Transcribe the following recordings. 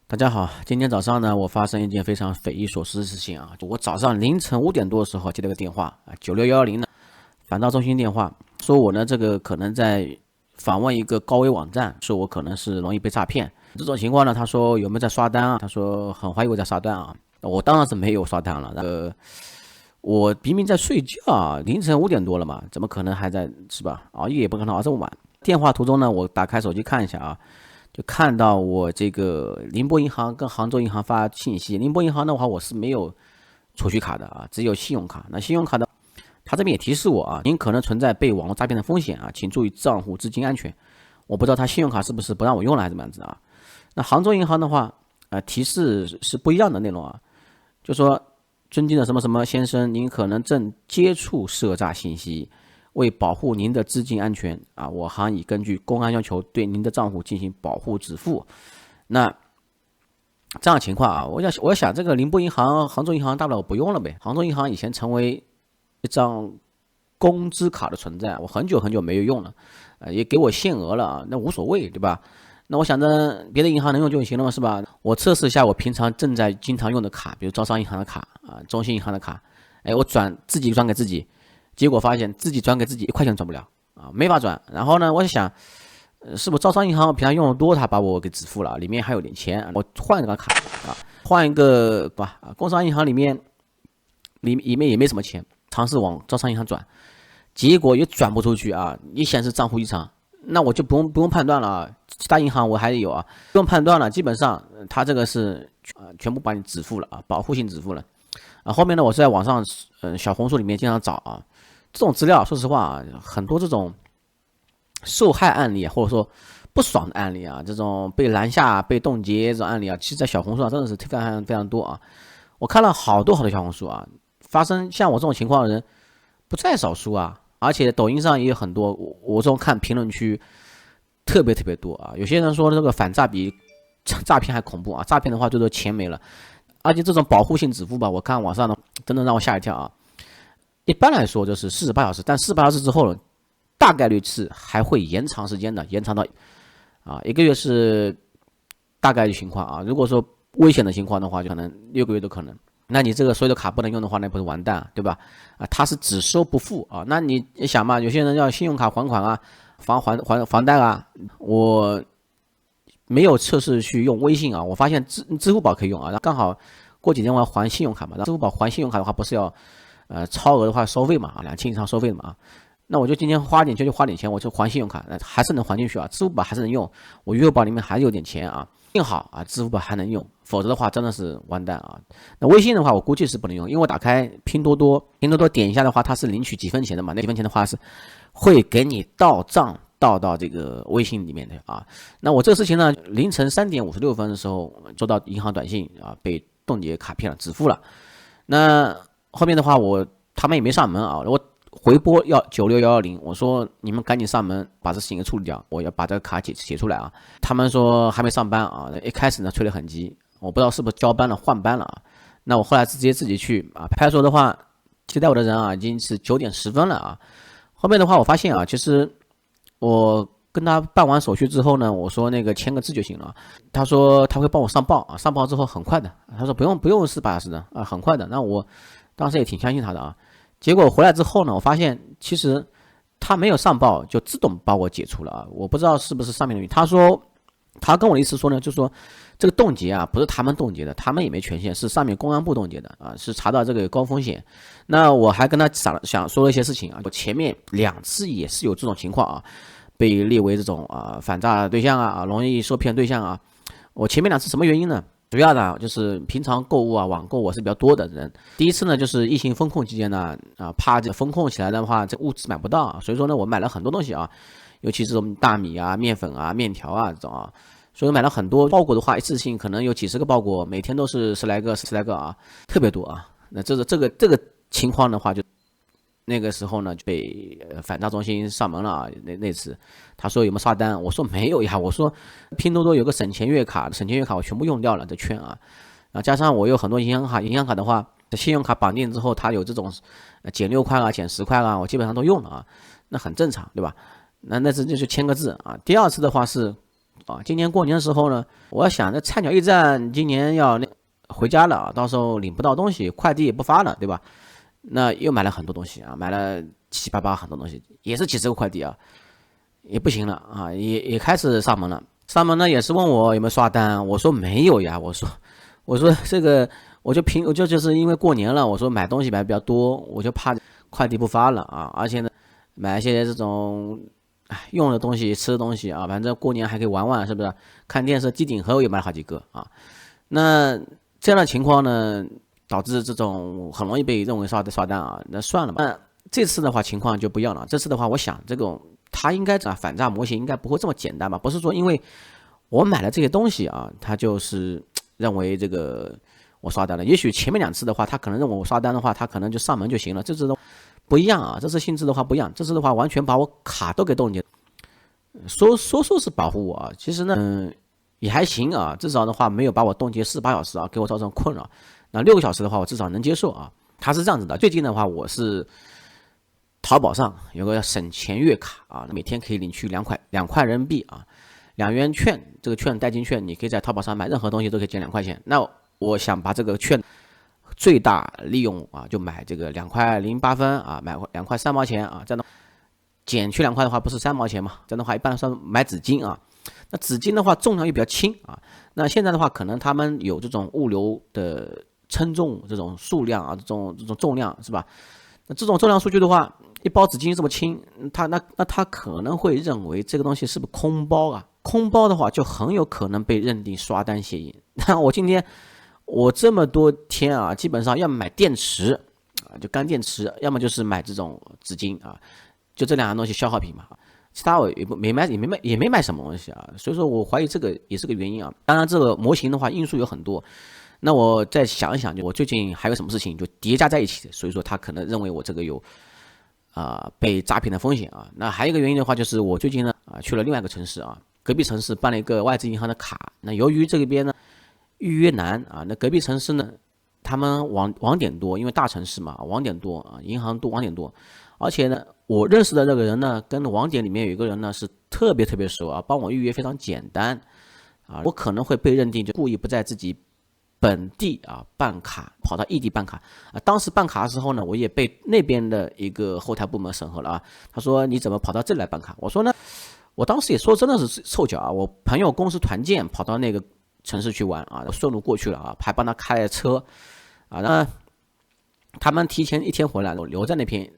大家好，今天早上呢，我发生一件非常匪夷所思的事情啊！我早上凌晨5点多的时候接了个电话啊，96110的反诈中心电话，说我呢这个可能在访问一个高危网站，说我可能是容易被诈骗。这种情况呢，他说有没有在刷单啊？他说很怀疑我在刷单啊。我当然是没有刷单了，我明明在睡觉啊，凌晨5点多了嘛，怎么可能还在是吧？熬夜也不可能熬这么晚。电话途中呢，我打开手机看一下啊。就看到我这个宁波银行跟杭州银行发信息，宁波银行的话我是没有储蓄卡的啊，只有信用卡。那信用卡的，他这边也提示我啊，您可能存在被网络诈骗的风险啊，请注意账户资金安全。我不知道他信用卡是不是不让我用了还是怎么样子啊？那杭州银行的话，提示是不一样的内容啊，就说尊敬的什么什么先生，您可能正接触涉诈信息。为保护您的资金安全啊，我行已根据公安要求对您的账户进行保护止付。那这样情况啊，我想这个宁波银行、杭州银行大不了我不用了呗。杭州银行以前成为一张工资卡的存在，我很久很久没有用了，也给我限额了啊，那无所谓对吧？那我想着别的银行能用就行了嘛，是吧？我测试一下我平常正在经常用的卡，比如招商银行的卡啊、中信银行的卡，我自己转给自己。结果发现自己转给自己1块钱转不了啊，没法转。然后呢，我想，是不是招商银行我平常用的多，他把我给止付了，里面还有点钱，我换一个卡啊，换一个吧。工商银行里面也没什么钱，尝试往招商银行转，结果也转不出去啊，也显示账户异常。那我就不用判断了啊，其他银行我还有啊，不用判断了，基本上他这个是全部把你止付了啊，保护性止付了啊。后面呢，我是在网上小红书里面经常找啊。这种资料，说实话啊，很多这种受害案例或者说不爽的案例啊，这种被拦下、被冻结这种案例啊，其实在小红书上真的是非常多啊。我看了好多小红书啊，发生像我这种情况的人不在少数啊。而且抖音上也有很多，我这种看评论区特别多啊。有些人说这个反诈比诈骗还恐怖啊，诈骗的话就是钱没了，而且这种保护性支付吧，我看网上的真的让我吓一跳啊。一般来说就是48小时，但48小时之后呢，大概率是还会延长时间的，延长到1个月是大概率情况啊。如果说危险的情况的话，就可能6个月都可能。那你这个所有的卡不能用的话，那不是完蛋，对吧？它是只收不付啊。那你想嘛，有些人要信用卡还款啊，房贷啊，我没有测试去用微信啊，我发现支付宝可以用啊。刚好过几天我要还信用卡嘛，支付宝还信用卡的话不是要超额的话收费嘛，2000以上收费的嘛。那我就今天花点钱就花点钱，我就还信用卡，还是能还进去啊。支付宝还是能用，我余额宝里面还有点钱啊，幸好啊，支付宝还能用，否则的话真的是完蛋啊。那微信的话，我估计是不能用，因为我打开拼多多点一下的话，它是领取几分钱的嘛，那几分钱的话是会给你到账到这个微信里面的啊。那我这个事情呢，凌晨3点56分的时候收到银行短信啊，被冻结卡片了，止付了。那后面的话他们也没上门啊，我回拨96110，我说你们赶紧上门把这事情给处理掉，我要把这个卡解出来啊。他们说还没上班啊，一开始呢催得很急，我不知道是不是交班了换班了啊。那我后来直接自己去啊，派出所的话接待我的人啊已经是9点10分了啊。后面的话我发现啊，其实我跟他办完手续之后呢，我说那个签个字就行了，他说他会帮我上报啊，上报之后很快的，他说不用48小时的啊，很快的。那我当时也挺相信他的啊。结果回来之后呢，我发现其实他没有上报就自动把我解除了啊，我不知道是不是上面的原因。他跟我的意思说呢，就是说这个冻结啊不是他们冻结的，他们也没权限，是上面公安部冻结的啊，是查到这个高风险。那我还跟他想说了一些事情啊，我前面2次也是有这种情况啊，被列为这种反诈对象啊，容易受骗对象啊。我前面2次什么原因呢？主要的就是平常购物啊，网购我是比较多的人。第一次呢，就是疫情风控期间呢，怕这风控起来的话，这物资买不到啊，所以说呢，我买了很多东西啊，尤其是这种大米啊、面粉啊、面条啊这种啊，所以买了很多包裹的话，一次性可能有几十个包裹，每天都是十来个啊，特别多啊。那这个情况的话就。那个时候呢，就被反诈中心上门了啊。那次他说有没有刷单，我说没有呀，我说拼多多有个省钱月卡我全部用掉了这券啊，加上我有很多银行卡的话，信用卡绑定之后，它有这种减6块啊、减10块啊，我基本上都用了啊，那很正常对吧？那次就是签个字啊。第二次的话是啊。今年过年的时候呢，我要想着菜鸟驿站今年要回家了啊，到时候领不到东西，快递也不发了，对吧？那又买了很多东西啊，买了七七八八很多东西，也是几十个快递啊，也不行了啊，也开始上门了。上门呢也是问我有没有刷单，我说没有呀，我说这个就是因为过年了，我说买东西买的比较多，我就怕快递不发了啊，而且呢买一些这种用的东西、吃的东西啊，反正过年还可以玩玩，是不是？看电视机顶盒我也买了好几个啊。那这样的情况呢，导致这种很容易被认为刷单啊，那算了吧。那这次的话情况就不一样了，这次的话，我想这种它应该反诈模型应该不会这么简单吧？不是说因为我买了这些东西啊，他就是认为这个我刷单了。也许前面2次的话，他可能认为我刷单的话，他可能就上门就行了。这次的不一样啊，这次性质的话不一样，这次的话完全把我卡都给冻结。说是保护我啊，其实呢，也还行啊，至少的话没有把我冻结48小时啊，给我造成困扰。那6个小时的话，我至少能接受啊。它是这样子的，最近的话，我是淘宝上有个省钱月卡啊，每天可以领取2块人民币啊，2元券，这个券代金券，你可以在淘宝上买任何东西都可以减2块钱。那我想把这个券最大利用啊，就买这个2块08分啊，买2块3毛钱啊，这样的减去2块的话，不是3毛钱嘛？这样的话，一般算买纸巾啊。那纸巾的话，重量又比较轻啊。那现在的话，可能他们有这种物流的称重这种数量啊，这种重量是吧？那这种重量数据的话，一包纸巾这么轻，他可能会认为这个东西是不是空包啊？空包的话，就很有可能被认定刷单嫌疑。那我今天我这么多天啊，基本上要么买电池啊，就干电池，要么就是买这种纸巾啊，就这2样东西消耗品嘛。其他我也没买什么东西啊，所以说我怀疑这个也是个原因啊。当然，这个模型的话因素有很多，那我再想一想，就我最近还有什么事情就叠加在一起的，所以说他可能认为我这个有被诈骗的风险啊。那还有一个原因的话，就是我最近呢去了另外一个城市啊，隔壁城市办了一个外资银行的卡。那由于这边呢预约难啊，那隔壁城市呢他们网点多，因为大城市嘛，网点多啊，银行多，网点多，而且呢我认识的这个人呢，跟网点里面有一个人呢是特别熟啊，帮我预约非常简单啊，我可能会被认定就故意不在自己本地啊办卡，跑到异地办卡啊。当时办卡的时候呢，我也被那边的一个后台部门审核了啊。他说你怎么跑到这里来办卡？我说呢，我当时也说真的是凑巧啊，我朋友公司团建跑到那个城市去玩啊，顺路过去了啊，还帮他开了车啊。那他们提前1天回来，我留在那边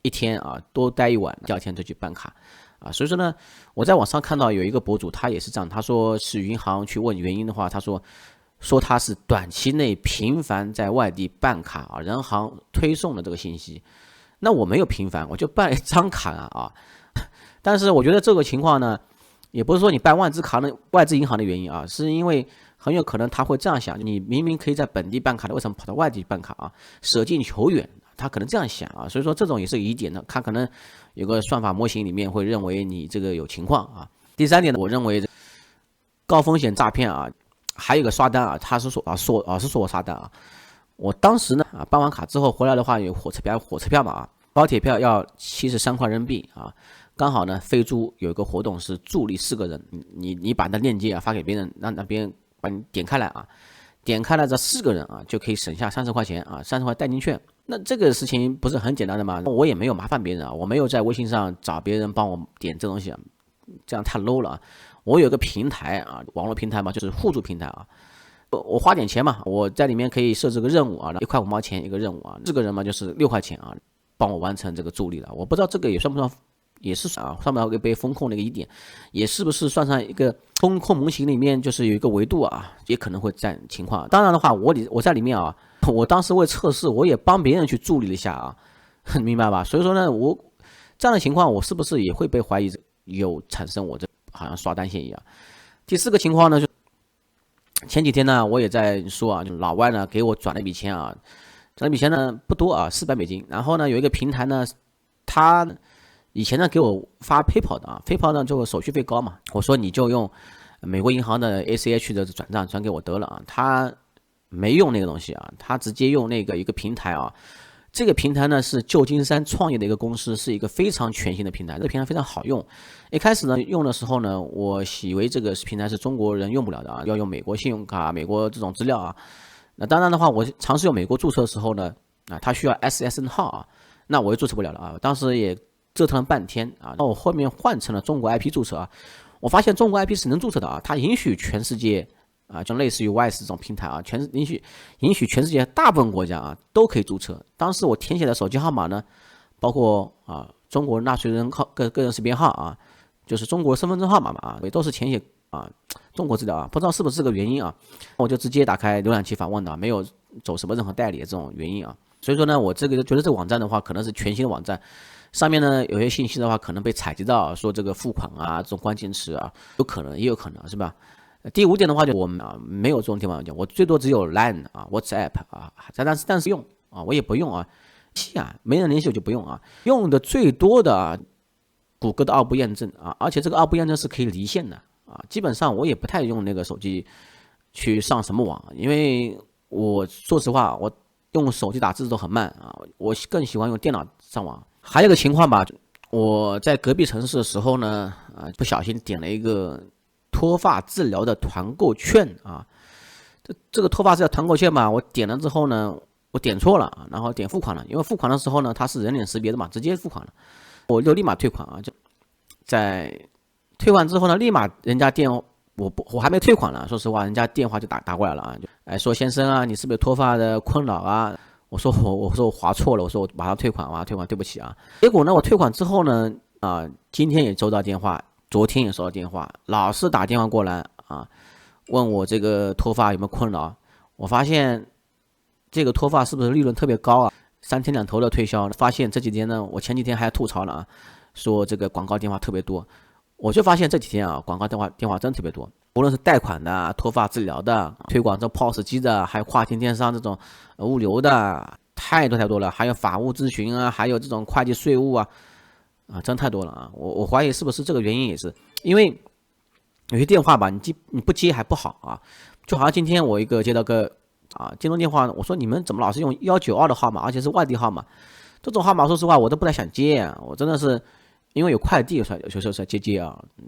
1天啊，多待1晚，第2天就去办卡啊。所以说呢，我在网上看到有一个博主，他也是这样，他说是银行去问原因的话，他说他是短期内频繁在外地办卡啊，人行推送的这个信息。那我没有频繁，我就办1张卡啊。但是我觉得这个情况呢，也不是说你办外资银行的原因啊，是因为很有可能他会这样想，你明明可以在本地办卡的，为什么跑到外地办卡啊？舍近求远。他可能这样想啊，所以说这种也是疑点的，他可能有个算法模型里面会认为你这个有情况啊。第3点呢，我认为高风险诈骗啊，还有个刷单啊，他是说我刷单啊。我当时呢办完卡之后回来的话，有火车票嘛啊，高铁票要73块人民币啊，刚好呢飞猪有一个活动是助力4个人，你把那链接发给别人，让别人把你点开来啊。点开了这4个人啊，就可以省下30块钱啊，30块代金券。那这个事情不是很简单的吗？我也没有麻烦别人啊，我没有在微信上找别人帮我点这东西啊，这样太 low 了啊。我有个平台啊，网络平台嘛，就是互助平台啊。我花点钱嘛，我在里面可以设置个任务啊，1块5毛钱一个任务啊，4个人嘛就是6块钱啊，帮我完成这个助力了。我不知道这个也算不算，也是算不算被风控的一个疑点，也是不是算上一个风控模型里面就是有一个维度啊，也可能会占情况。当然的话，我在里面啊，我当时为测试，我也帮别人去助力了一下啊，明白吧？所以说呢，我这样的情况，我是不是也会被怀疑有产生我这好像刷单嫌疑啊？第4个情况呢，就前几天呢，我也在说啊，就老外呢给我转了一笔钱啊，转了一笔钱呢不多啊，400美金。然后呢，有一个平台呢，他以前呢给我发 PayPal 的啊，PayPal 呢就手续费高嘛，我说你就用美国银行的 ACH 的转账转给我得了啊，他没用那个东西啊，他直接用那个一个平台啊，这个平台呢是旧金山创业的一个公司，是一个非常全新的平台，这个平台非常好用。一开始呢用的时候呢，我以为这个平台是中国人用不了的啊，要用美国信用卡、美国这种资料啊。那当然的话，我尝试用美国注册的时候呢，它需要 SSN 号啊，那我就注册不了了啊。当时也折腾了半天啊，那我后面换成了中国 IP 注册啊，我发现中国 IP 是能注册的啊，它允许全世界。就类似于 Wise 这种平台啊，允许全世界大部分国家啊都可以注册。当时我填写的手机号码呢，包括中国纳税人个人识别号啊，就是中国身份证号码嘛啊，也都是填写中国资料啊，不知道是不是这个原因啊，我就直接打开浏览器访问的，没有走什么任何代理的这种原因啊。所以说呢，我觉得这个网站的话，可能是全新的网站，上面呢有些信息的话可能被采集到，说这个付款啊这种关键词啊，也有可能是吧？第5点的话，就我们没有这种电话软件，我最多只有 Line WhatsApp 但是用我也不用没人联系我就不用用的最多的谷歌的2步验证而且这个2步验证是可以离线的基本上我也不太用那个手机去上什么网，因为我说实话，我用手机打字都很慢我更喜欢用电脑上网。还有一个情况吧，我在隔壁城市的时候呢不小心点了一个脱发治疗的团购券这个脱发治疗团购券嘛，我点了之后呢，我点错了然后点付款了，因为付款的时候呢，它是人脸识别的嘛，直接付款了，我就立马退款就在退款之后呢，立马人家我还没退款呢，说实话，人家电话就打过来了说先生你是不是脱发的困扰我说我划错了，我说我马上退款对不起结果呢，我退款之后呢今天也收到电话。昨天也收到电话，老是打电话过来问我这个脱发有没有困扰。我发现这个脱发是不是利润特别高3天2头的推销。发现这几天呢，我前几天还吐槽了说这个广告电话特别多。我就发现这几天广告电话真特别多，无论是贷款的、脱发治疗的、推广这 POS 机的，还有跨境电商这种物流的，太多了。还有法务咨询还有这种会计税务真太多了我怀疑是不是这个原因，也是因为有些电话吧，你不接还不好就好像今天我一个接到个京东电话，我说你们怎么老是用192的号码，而且是外地号码，这种号码说实话我都不太想接我真的是因为有快递有时候才接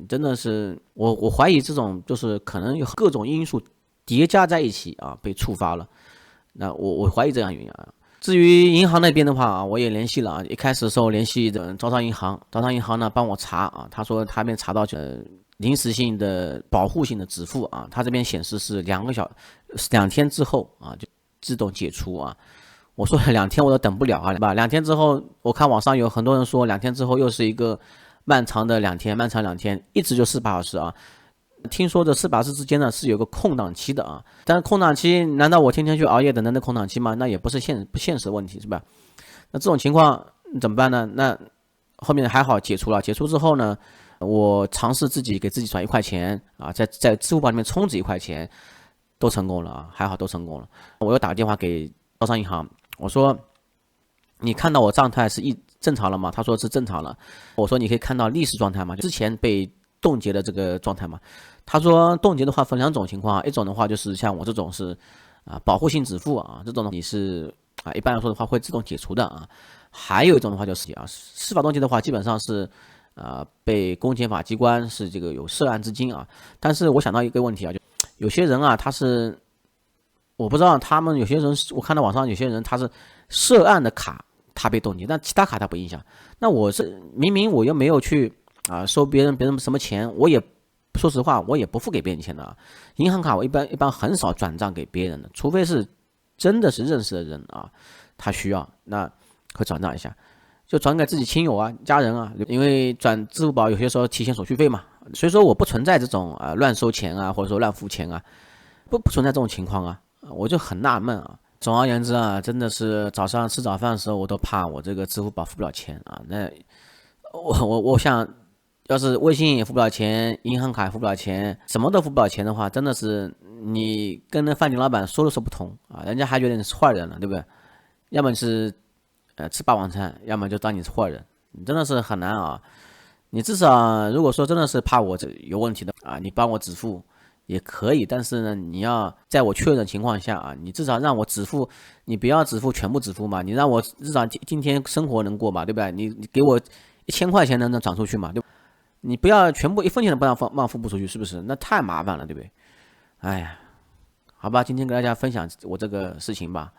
真的是我怀疑这种就是可能有各种因素叠加在一起被触发了，那我怀疑这样原因至于银行那边的话我也联系了一开始的时候联系的招商银行呢帮我查他说他没查到临时性的保护性的支付他这边显示是2天之后就自动解除我说2天我都等不了2天之后，我看网上有很多人说2天之后又是一个漫长2天，一直就48小时听说这48小时之间呢是有个空档期的但是空档期难道我天天去熬夜等那空档期吗？那也不是不现实的问题是吧？那这种情况怎么办呢？那后面还好解除了，解除之后呢，我尝试给自己转1块钱在支付宝里面充值1块钱，都成功了还好都成功了。我又打个电话给招商银行，我说你看到我状态是正常了吗？他说是正常了。我说你可以看到历史状态吗？之前被冻结的这个状态嘛。他说冻结的话分2种情况一种的话就是像我这种是保护性支付这种你是一般来说的话会自动解除的还有一种的话就是司法冻结的话基本上是被公检法机关是这个有涉案资金但是我想到一个问题就有些人他是我不知道他们有些人，我看到网上有些人他是涉案的卡他被冻结，但其他卡他不影响。那我是明明我又没有去收别人什么钱，我也说实话我也不付给别人钱的银行卡我一般很少转账给别人的，除非是真的是认识的人他需要那会转账一下，就转给自己亲友家人因为转支付宝有些时候提现手续费嘛，所以说我不存在这种乱收钱或者说乱付钱不存在这种情况我就很纳闷总而言之真的是早上吃早饭的时候我都怕我这个支付宝付不了钱那我想要是微信也付不了钱，银行卡也付不了钱，什么都付不了钱的话，真的是你跟那饭店老板说都说不通人家还觉得你是坏人了，对不对？要么是吃霸王餐，要么就当你是坏人，你真的是很难你至少如果说真的是怕我这有问题的你帮我支付，也可以，但是呢，你要在我确认的情况下啊，你至少让我止付，你不要止付全部止付嘛，你让我至少今天生活能过嘛，对不对？你给我1000块钱能转出去嘛，对吧？你不要全部一分钱都不让付不出去，是不是？那太麻烦了，对不对？哎呀，好吧，今天给大家分享我这个事情吧。